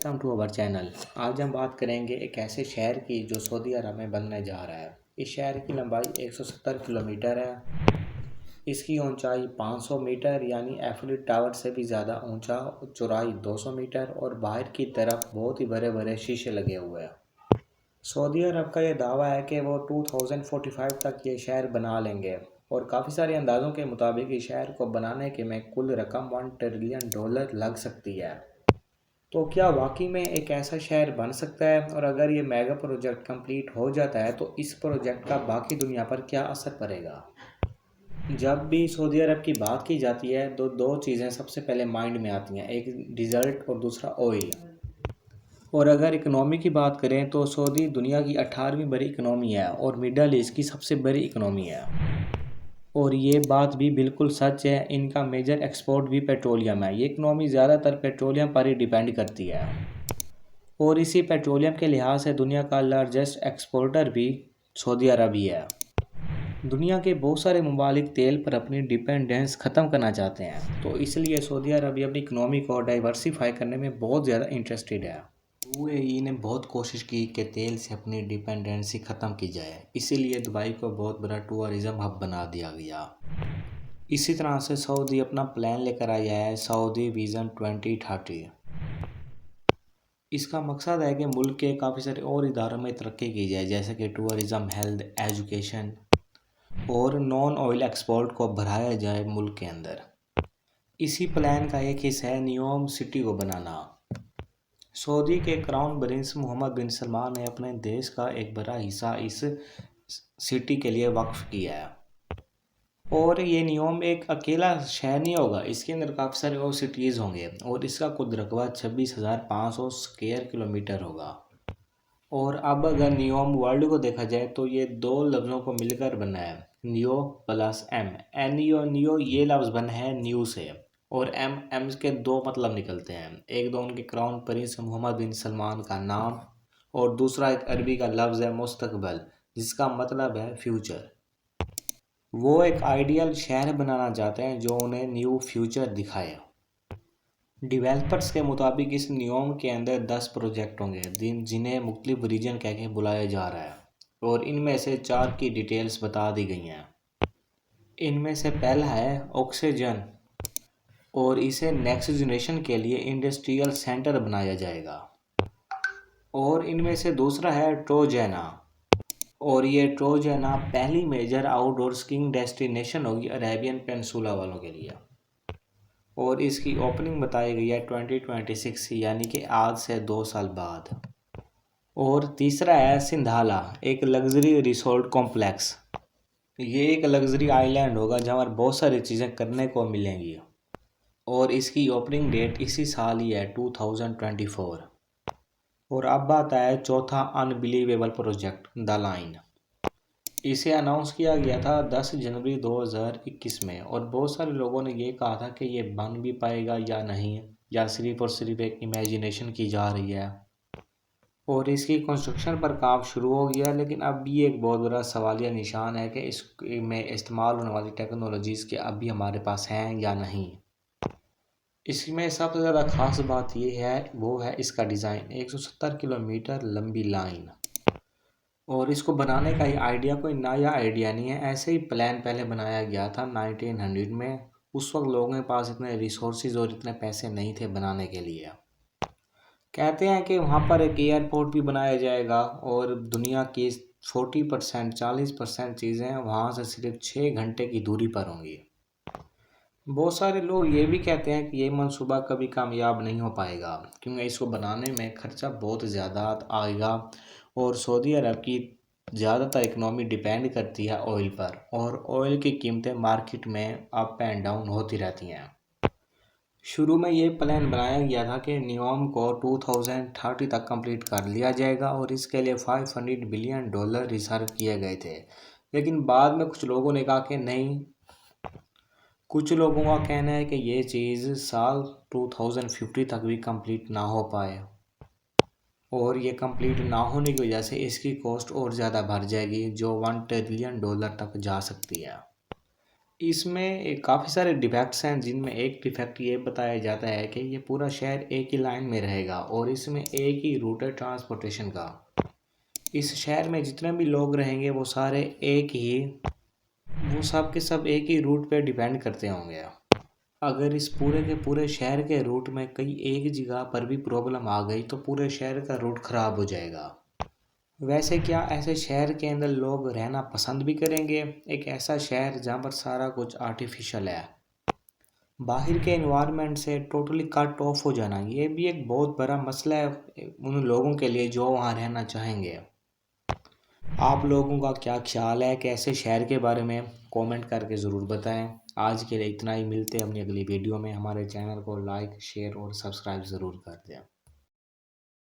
Welcome to our channel. आज हम बात करेंगे एक ऐसे शहर की जो सऊदी अरब में बनने जा रहा है। इस शहर की लंबाई 170 किलोमीटर है। इसकी ऊंचाई 500 मीटर यानी एफिल टावर से भी ज़्यादा ऊंचा, चौड़ाई 200 मीटर और बाहर की तरफ बहुत ही बड़े बड़े शीशे लगे हुए हैं। सऊदी अरब का ये दावा है कि वो 2045 तक ये शहर बना लेंगे और काफ़ी सारे अंदाज़ों के मुताबिक इस शहर को बनाने के में कुल रकम $1 ट्रिलियन लग सकती है। तो क्या वाकई में एक ऐसा शहर बन सकता है, और अगर ये मेगा प्रोजेक्ट कंप्लीट हो जाता है तो इस प्रोजेक्ट का बाकी दुनिया पर क्या असर पड़ेगा। जब भी सऊदी अरब की बात की जाती है तो दो चीज़ें सबसे पहले माइंड में आती हैं, एक डिज़र्ट और दूसरा ऑयल। और अगर इकनॉमी की बात करें तो सऊदी दुनिया की 18वीं बड़ी इकनॉमी है और मिडल ईस्ट की सबसे बड़ी इकनॉमी है। और ये बात भी बिल्कुल सच है, इनका मेजर एक्सपोर्ट भी पेट्रोलियम है। ये इकनॉमी ज़्यादातर पेट्रोलियम पर ही डिपेंड करती है और इसी पेट्रोलियम के लिहाज से दुनिया का लार्जेस्ट एक्सपोर्टर भी सऊदी अरब ही है। दुनिया के बहुत सारे ममालिक तेल पर अपनी डिपेंडेंस ख़त्म करना चाहते हैं, तो इसलिए सऊदी अरब भी अपनी इकनॉमी को डाइवर्सिफाई करने में बहुत ज़्यादा इंटरेस्टेड है। यूएई ने बहुत कोशिश की कि तेल से अपनी डिपेंडेंसी ख़त्म की जाए, इसीलिए दुबई को बहुत बड़ा टूरिज़्म हब बना दिया गया। इसी तरह से सऊदी अपना प्लान लेकर आया है, सऊदी विज़न 2030। इसका मकसद है कि मुल्क के काफ़ी सारे और इदारों में तरक्की की जाए, जैसे कि टूरिज़्म, हेल्थ, एजुकेशन और नॉन ऑयल एक्सपोर्ट को बढ़ाया जाए मुल्क के अंदर। इसी प्लान का एक हिस्सा है नियोम सिटी को बनाना। सऊदी के क्राउन प्रिंस मोहम्मद बिन सलमान ने अपने देश का एक बड़ा हिस्सा इस सिटी के लिए वक्फ किया है। और ये नियोम एक अकेला शहर नहीं होगा, इसके अंदर काफ़ी सारे और सिटीज़ होंगे और इसका कुल रकबा 26,500 स्क्वायर किलोमीटर होगा। और अब अगर नियोम वर्ल्ड को देखा जाए तो ये दो लफ्ज़ों को मिलकर बना है, नियो प्लस एम। एनियो नियो ये लफ्ज़ बना है न्यू से, और एम के दो मतलब निकलते हैं। एक तो उनके क्राउन प्रिंस मोहम्मद बिन सलमान का नाम और दूसरा एक अरबी का लफ्ज़ है मुस्तकबल, जिसका मतलब है फ्यूचर। वो एक आइडियल शहर बनाना चाहते हैं जो उन्हें न्यू फ्यूचर दिखाए। डिवेलपर्स के मुताबिक इस नियोम के अंदर 10 प्रोजेक्ट होंगे जिन्हें मुख्तलिफ रीजन कह के बुलाया जा रहा है, और इनमें से 4 की डिटेल्स बता दी गई हैं। इनमें से पहला है ऑक्सीजन, और इसे नेक्स्ट जनरेशन के लिए इंडस्ट्रियल सेंटर बनाया जाएगा। और इनमें से दूसरा है ट्रोजेना, और ये ट्रोजेना पहली मेजर आउटडोर स्कीइंग डेस्टिनेशन होगी अरेबियन पेनिनसुला वालों के लिए, और इसकी ओपनिंग बताई गई है 2026 यानी कि आज से 2 साल बाद। और तीसरा है सिंधाला, एक लग्जरी रिसोर्ट कॉम्प्लेक्स। ये एक लग्जरी आइलैंड होगा जहाँ पर बहुत सारी चीज़ें करने को मिलेंगी, और इसकी ओपनिंग डेट इसी साल ही है 2024। और अब आता है चौथा अनबिलीवेबल प्रोजेक्ट, द लाइन। इसे अनाउंस किया गया था 10 जनवरी 2021 में, और बहुत सारे लोगों ने ये कहा था कि ये बन भी पाएगा या नहीं, या सिर्फ और सिर्फ एक इमेजिनेशन की जा रही है। और इसकी कंस्ट्रक्शन पर काम शुरू हो गया, लेकिन अब भी एक बहुत बड़ा सवालिया निशान है कि इसमें इस्तेमाल होने वाली टेक्नोलॉजीज़ के अभी हमारे पास हैं या नहीं। इसमें सबसे ज़्यादा ख़ास बात ये है, वो है इसका डिज़ाइन। 170 किलोमीटर लंबी लाइन, और इसको बनाने का ही आइडिया कोई नया आइडिया नहीं है, ऐसे ही प्लान पहले बनाया गया था 1900 में। उस वक्त लोगों के पास इतने रिसोर्सेज और इतने पैसे नहीं थे बनाने के लिए। कहते हैं कि वहाँ पर एक एयरपोर्ट भी बनाया जाएगा, और दुनिया की 40% चीज़ें वहाँ से सिर्फ 6 घंटे की दूरी पर होंगी। बहुत सारे लोग ये भी कहते हैं कि ये मंसूबा कभी कामयाब नहीं हो पाएगा, क्योंकि इसको बनाने में खर्चा बहुत ज़्यादा आएगा, और सऊदी अरब की ज़्यादातर इकनॉमी डिपेंड करती है ऑयल पर, और ऑयल की कीमतें मार्केट में अप एंड डाउन होती रहती हैं। शुरू में ये प्लान बनाया गया था कि नियोम को 2030 तक कंप्लीट कर लिया जाएगा, और इसके लिए $500 बिलियन रिजर्व किए गए थे। लेकिन बाद में कुछ लोगों ने कहा कि नहीं, कुछ लोगों का कहना है कि ये चीज़ साल 2050 तक भी कंप्लीट ना हो पाए, और ये कंप्लीट ना होने की वजह से इसकी कॉस्ट और ज़्यादा बढ़ जाएगी, जो $1 ट्रिलियन तक जा सकती है। इसमें काफ़ी सारे डिफेक्ट्स हैं, जिनमें एक डिफेक्ट ये बताया जाता है कि ये पूरा शहर एक ही लाइन में रहेगा और इसमें एक ही रूट है ट्रांसपोर्टेशन का। इस शहर में जितने भी लोग रहेंगे वो सब के सब एक ही रूट पे डिपेंड करते होंगे। अगर इस पूरे के पूरे शहर के रूट में कहीं एक जगह पर भी प्रॉब्लम आ गई तो पूरे शहर का रूट ख़राब हो जाएगा। वैसे क्या ऐसे शहर के अंदर लोग रहना पसंद भी करेंगे? एक ऐसा शहर जहाँ पर सारा कुछ आर्टिफिशियल है, बाहर के एनवायरनमेंट से टोटली कट ऑफ हो जाना, ये भी एक बहुत बड़ा मसला है उन लोगों के लिए जो वहाँ रहना चाहेंगे। आप लोगों का क्या ख्याल है कि ऐसे शहर के बारे में? कमेंट करके ज़रूर बताएं। आज के लिए इतना ही, मिलते हैं अपनी अगली वीडियो में। हमारे चैनल को लाइक शेयर और सब्सक्राइब ज़रूर कर दें।